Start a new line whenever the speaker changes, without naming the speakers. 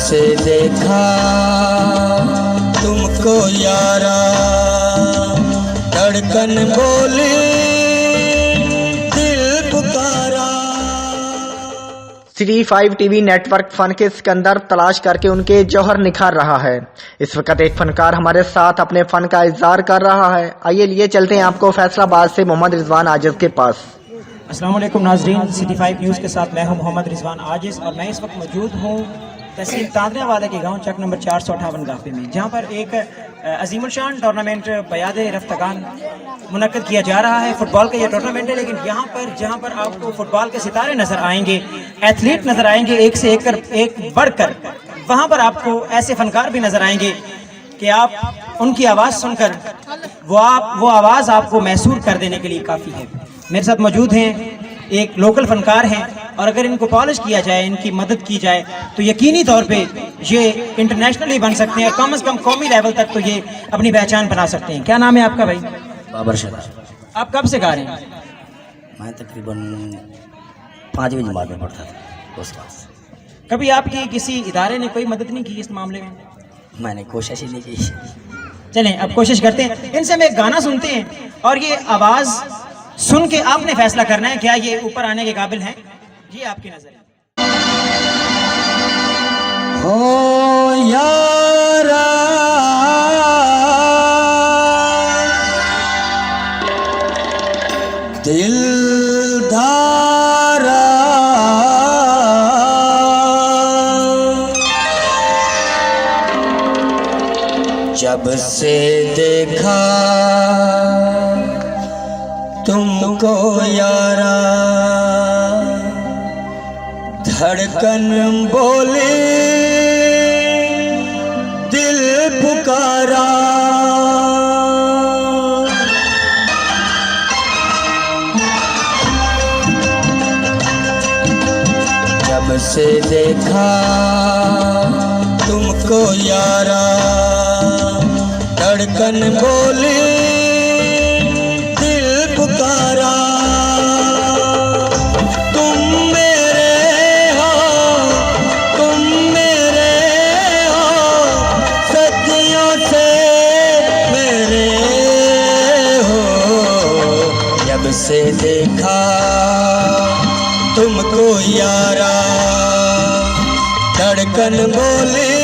से देखा तुमको यारा, धड़कन बोली दिल पुकारा।
सिटी 5 टीवी नेटवर्क फन के सिकंदर तलाश करके उनके जौहर निखार रहा है। इस वक्त एक फनकार हमारे साथ अपने फन का इज़हार कर रहा है। आइए लिए चलते हैं आपको फैसलाबाद से मोहम्मद रिजवान आजिज के पास।
अस्सलाम वालेकुम नाजरीन, सिटी 5 न्यूज़ के साथ मैं हूं मोहम्मद रिजवान आजिज और मैं इस वक्त मौजूद हूं तहसील तांदरे वाले के गांव चक नंबर 458 गाफे में, जहां पर एक अजीमुल शान टूर्नामेंट बयाद रफ्तागान मुनक्किद किया जा रहा है। फुटबॉल का ये टूर्नामेंट है, लेकिन यहाँ पर जहाँ पर आपको फुटबॉल के सितारे नजर आएंगे, एथलीट नजर आएंगे, एक से एक बढ़कर, वहाँ पर आपको ऐसे फनकार भी नजर आएंगे कि आप उनकी आवाज़ सुनकर वो आवाज़ आपको महसूस कर देने के लिए काफ़ी है। मेरे साथ मौजूद हैं एक लोकल फनकार हैं, और अगर इनको पॉलिश किया जाए, इनकी मदद की जाए, तो यकीनी तौर पे ये इंटरनेशनल बन सकते हैं और कम से कम कौमी लेवल तक तो ये अपनी पहचान बना सकते हैं। क्या नाम है आपका भाई?
बाबर शाह।
आप कब से गा रहे हैं?
मैं तकरीबन 5वीं जमात में पढ़ता था उस क्लास।
कभी आपकी किसी इदारे ने कोई मदद नहीं की इस मामले में?
मैंने कोशिश ही नहीं की।
चलें अब कोशिश करते हैं। इनसे हम एक गाना सुनते हैं और ये आवाज़ सुन के आपने फैसला करना है क्या ये ऊपर आने के काबिल हैं। ये आपकी नजर है।
हो यारा दिल धारा, जब से देखा तुमको यारा, धड़कन बोली दिल पुकारा। जब से देखा तुमको यारा, धड़कन बोली दिल पुकारा। से देखा तुमको यारा, धड़कन बोली